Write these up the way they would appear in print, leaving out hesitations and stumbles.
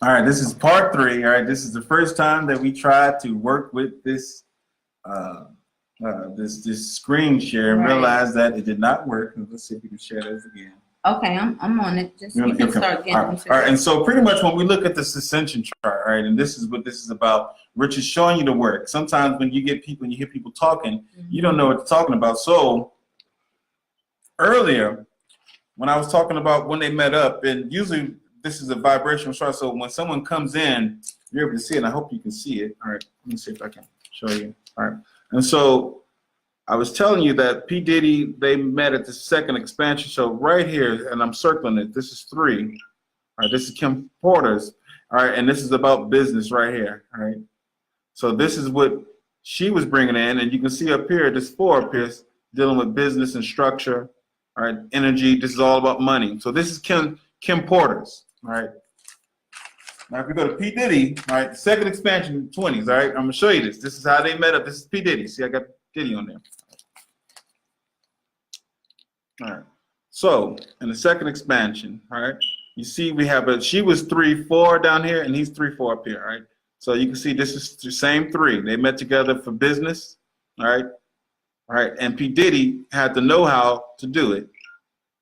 All right, this is part 3. All right, this is the first time that we tried to work with this this screen share and realized that it did not work. Let's see if we can share this again. Okay, I'm on it. Just you can start getting into it. All right, and so pretty much when we look at this ascension chart, all right, and this is what this is about. Rich is showing you the work. Sometimes when you get people, when you hear people talking, you don't know what they're talking about. So earlier, when I was talking about when they met up, and usually this is a vibrational chart. So when someone comes in, you're able to see it. And I hope you can see it. All right, let me see if I can show you. All right, and so I was telling you that P. Diddy, they met at the second expansion. So right here, and I'm circling it, this is 3. All right, this is Kim Porter's. All right, and this is about business right here. All right, so this is what she was bringing in. And you can see up here, this 4 up here is dealing with business and structure. All right, energy. This is all about money. So this is Kim Porter's. All right. Now, if we go to P. Diddy, all right, second expansion, 20s. All right, I'm gonna show you this. This is how they met up. This is P. Diddy. See, I got Diddy on there. All right. So in the second expansion, all right, you see we have she was 3-4 down here, and he's 3-4 up here. All right. So you can see this is the same 3. They met together for business. All right. All right. And P. Diddy had the know-how to do it.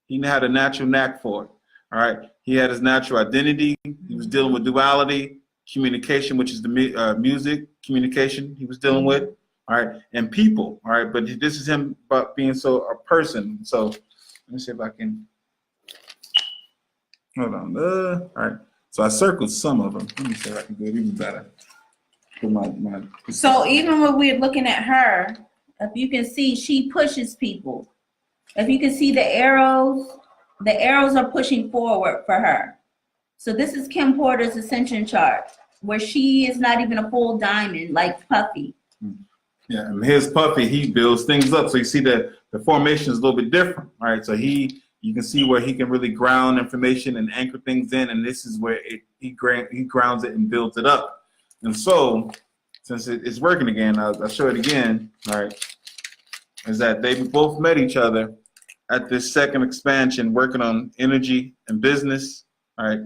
He had a natural knack for it. All right. He had his natural identity. He was dealing with duality, communication, which is the music, communication he was dealing with. All right. And people. All right. But this is him about being a person. So let me see if I can. Hold on. All right. So I circled some of them. Let me see if I can do it even better. So even when we're looking at her, if you can see, she pushes people. If you can see the arrows are pushing forward for her. So this is Kim Porter's ascension chart, where she is not even a full diamond like Puffy. Yeah, and here's Puffy. He builds things up. So you see that the formation is a little bit different. All right, so you can see where he can really ground information and anchor things in, and this is where he grounds it and builds it up. And so, since it's working again, I'll show it again. All right, is that they both met each other at this second expansion, working on energy and business. All right,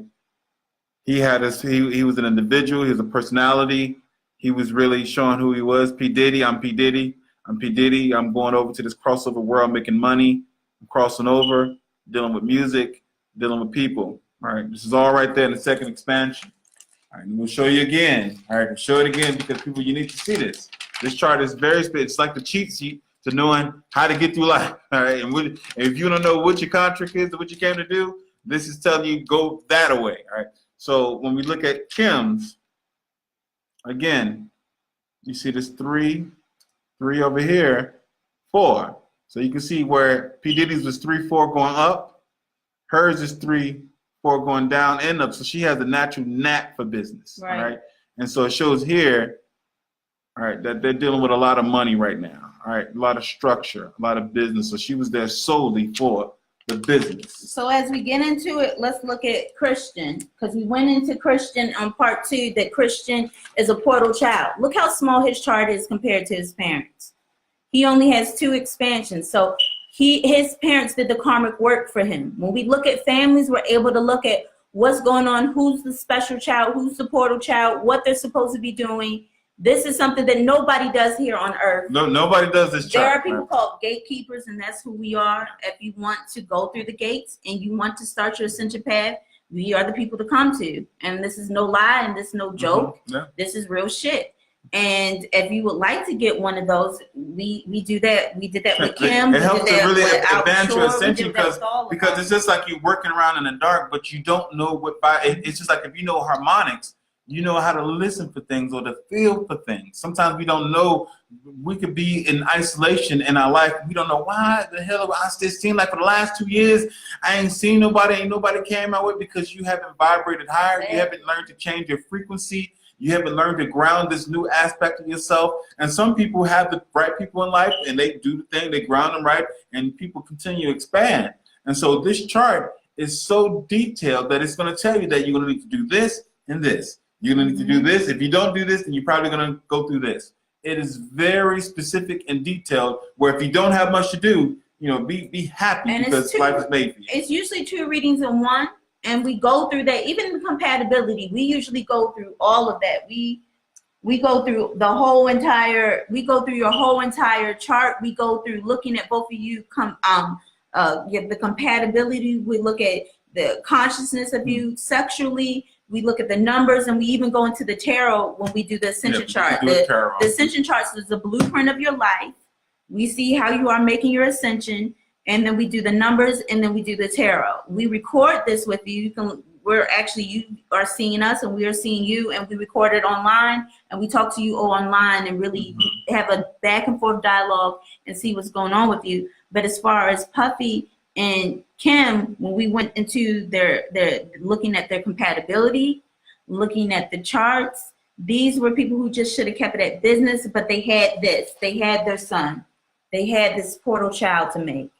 he was an individual. He was a personality. He was really showing who he was. P. Diddy, I'm P. Diddy. I'm P. Diddy. I'm going over to this crossover world, making money. I'm crossing over, dealing with music, dealing with people. All right, this is all right there in the second expansion. All right, and we'll show you again. All right, we'll show it again because people, you need to see this. This chart is very specific. It's like the cheat sheet to knowing how to get through life. All right, and if you don't know what your contract is or what you came to do, this is telling you go that away. All right, so when we look at Kim's, again, you see this 3 over here, 4. So you can see where P. Diddy's was 3-4 going up, hers is 3-4 going down and up. So she has a natural knack for business. Right. All right, and so it shows here, all right, that they're dealing with a lot of money right now. All right, a lot of structure, a lot of business. So she was there solely for the business. So as we get into it, let's look at Christian, because we went into Christian on part 2, that Christian is a portal child. Look how small his chart is compared to his parents. He only has 2 expansions. So his parents did the karmic work for him. When we look at families, we're able to look at what's going on, who's the special child, who's the portal child, what they're supposed to be doing. This is something that nobody does here on Earth. No, nobody does this chart. There are people called gatekeepers, and that's who we are. If you want to go through the gates and you want to start your ascension path, we are the people to come to. And this is no lie, and this is no joke. Yeah. This is real shit. And if you would like to get one of those, we do that. We did that with Kim. It helps to really advance your ascension because it's just like you're working around in the dark, but you don't know what. It's just like if you know harmonics, you know how to listen for things or to feel for things. Sometimes we don't know. We could be in isolation in our life. We don't know why the hell I still seem like for the last 2 years I ain't seen nobody. Ain't nobody came my way because you haven't vibrated higher. You haven't learned to change your frequency. You haven't learned to ground this new aspect of yourself. And some people have the right people in life and they do the thing, they ground them right, and people continue to expand. And so this chart is so detailed that it's going to tell you that you're going to need to do this and this. You're going to need to do this. If you don't do this, then you're probably going to go through this. It is very specific and detailed where if you don't have much to do, you know, be happy and because life is made for you. It's usually 2 readings in one. and we go through that. Even the compatibility, we usually go through all of that. We go through the whole entire. We go through your whole entire chart. We go through looking at both of you. The compatibility. We look at the consciousness of you sexually. We look at the numbers, and we even go into the tarot when we do the ascension chart. The ascension chart is the blueprint of your life. We see how you are making your ascension, and then we do the numbers, and then we do the tarot. We record this with you. You are seeing us, and we are seeing you, and we record it online, and we talk to you all online, and really have a back and forth dialogue and see what's going on with you. But as far as Puffy and Kim, when we went into their looking at their compatibility, looking at the charts, these were people who just should have kept it at business, but they had this. They had their son. They had this portal child to make.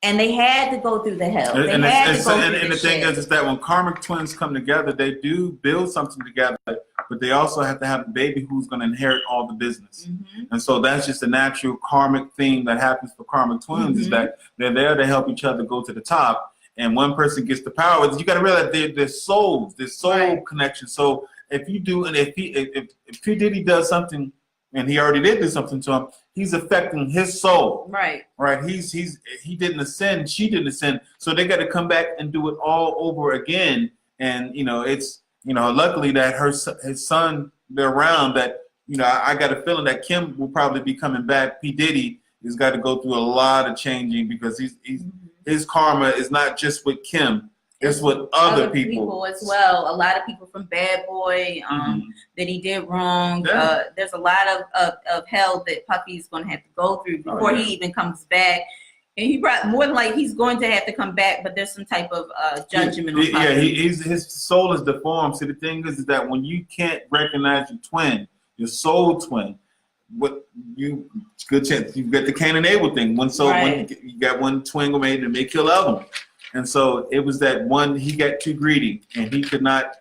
And they had to go through the hell. And the thing is that when karmic twins come together, they do build something together, but they also have to have a baby who's going to inherit all the business. And so that's just a natural karmic thing that happens for karmic twins, is that they're there to help each other go to the top. And one person gets the power. You got to realize there's souls, there's soul connection. So if you do, and if P. Diddy does something, and he already did do something to him, he's affecting his soul. Right. He didn't ascend, she didn't ascend. So they got to come back and do it all over again. And it's luckily that his son, they're around. That I got a feeling that Kim will probably be coming back. P. Diddy has got to go through a lot of changing, because his karma is not just with Kim. It's with other people as well. A lot of people from Bad Boy that he did wrong. There's a lot of hell that Puffy's going to have to go through before he even comes back. And he more than likely he's going to have to come back, but there's some type of judgment on Puffy. His soul is deformed. See, the thing is that when you can't recognize your twin, your soul twin, good chance you get the Cain and Abel thing. When you got one twin made and may kill the other one. And so it was that one, he got too greedy and he could not,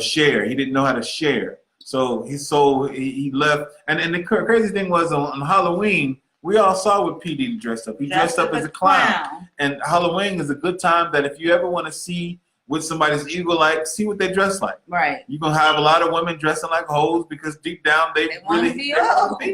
share. He didn't know how to share. So his soul, he left. And the crazy thing was on Halloween, we all saw what P. Diddy dressed up. He dressed up as a clown. And Halloween is a good time that if you ever want to see what somebody's ego like, see what they dress like. Right. You're going to have a lot of women dressing like hoes, because deep down they want to be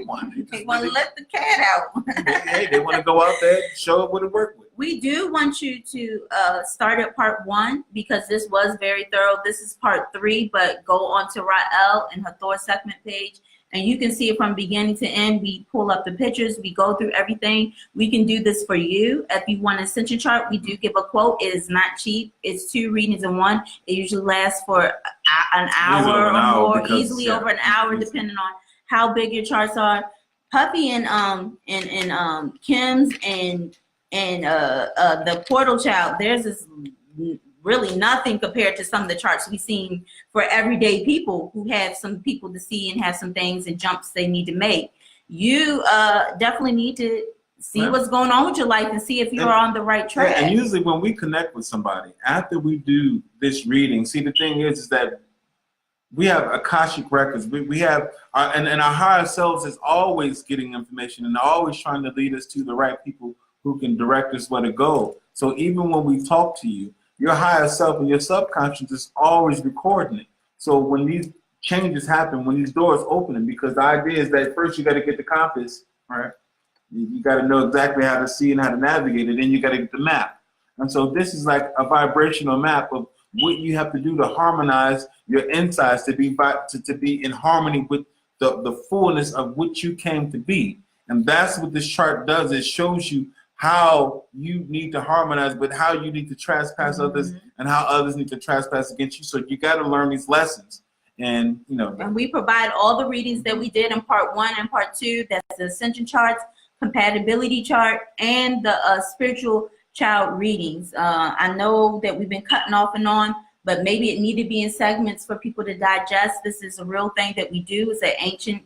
one. They want to let the cat out. They want to go out there and show up what it worked with. We do want you to start at part 1, because this was very thorough. This is part 3, but go on to Rael and her Thor segment page, and you can see it from beginning to end. We pull up the pictures. We go through everything. We can do this for you. If you want an ascension chart, we do give a quote. It is not cheap. It's 2 readings in 1. It usually lasts for an hour or more, easily over an hour, depending on how big your charts are. Puffy and Kim's and the portal child, theirs is really nothing compared to some of the charts we've seen for everyday people who have some people to see and have some things and jumps they need to make. You definitely need to see what's going on with your life and see if you're on the right track. And usually when we connect with somebody, after we do this reading, see, the thing is that we have Akashic records. We have, and our higher selves is always getting information and always trying to lead us to the right people who can direct us where to go. So even when we talk to you, your higher self and your subconscious is always recording it. So when these changes happen, when these doors open, because the idea is that first you got to get the compass, right? You got to know exactly how to see and how to navigate it. Then you got to get the map. And so this is like a vibrational map of what you have to do to harmonize your insides to be in harmony with the fullness of what you came to be. And that's what this chart does. It shows you how you need to harmonize, but how you need to trespass others and how others need to trespass against you. So you got to learn these lessons. And, and we provide all the readings that we did in part 1 and part 2. That's the ascension charts, compatibility chart, and the spiritual child readings. I know that we've been cutting off and on, but maybe it needed to be in segments for people to digest. This is a real thing that we do. It's an ancient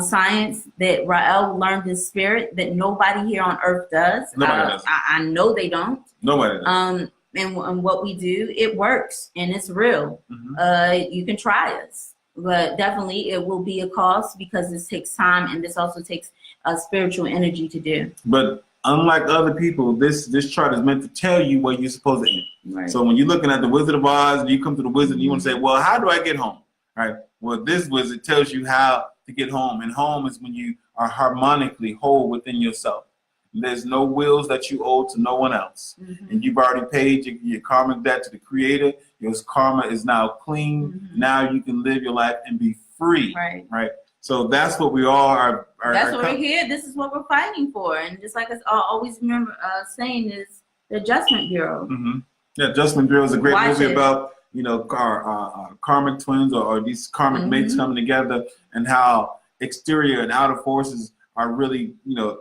science that Rael learned in spirit that nobody here on earth does. Nobody does. I know they don't. Nobody does. And what we do, it works and it's real. You can try us, but definitely it will be a cost because this takes time and this also takes spiritual energy to do. But unlike other people, this chart is meant to tell you where you're supposed to end. Right. So when you're looking at the Wizard of Oz, and you come to the Wizard, and you want to say, well, how do I get home? Right. Well, this Wizard tells you how to get home, and home is when you are harmonically whole within yourself. There's no wills that you owe to no one else, and you've already paid your karmic debt to the Creator. Your karma is now clean. Now you can live your life and be free. Right. Right. So that's what we all are. That's what we're here. This is what we're fighting for. And just like I always remember saying, is the Adjustment Bureau. Yeah, Adjustment Bureau is a great Watch movie it. about, you know, our karmic twins or these karmic mates coming together, and how exterior and outer forces are really, you know,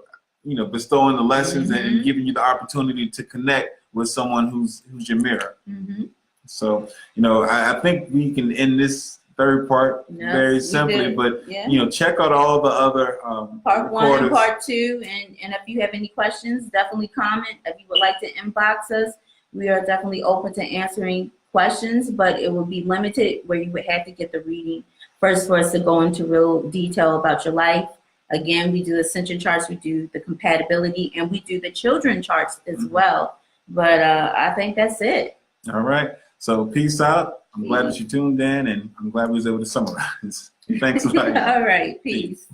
bestowing the lessons and giving you the opportunity to connect with someone who's your mirror. So, you know, I think we can end this third part very simply, but you know, check out all the other part recorders. 1 and part 2, and if you have any questions, definitely comment. If you would like to inbox us, we are definitely open to answering questions, but it will be limited, where you would have to get the reading first for us to go into real detail about your life. Again, we do the ascension charts, we do the compatibility, and we do the children charts as well. But I think that's it. All right. So peace out. I'm glad that you tuned in, and I'm glad we was able to summarize. Thanks a lot. All right. Peace.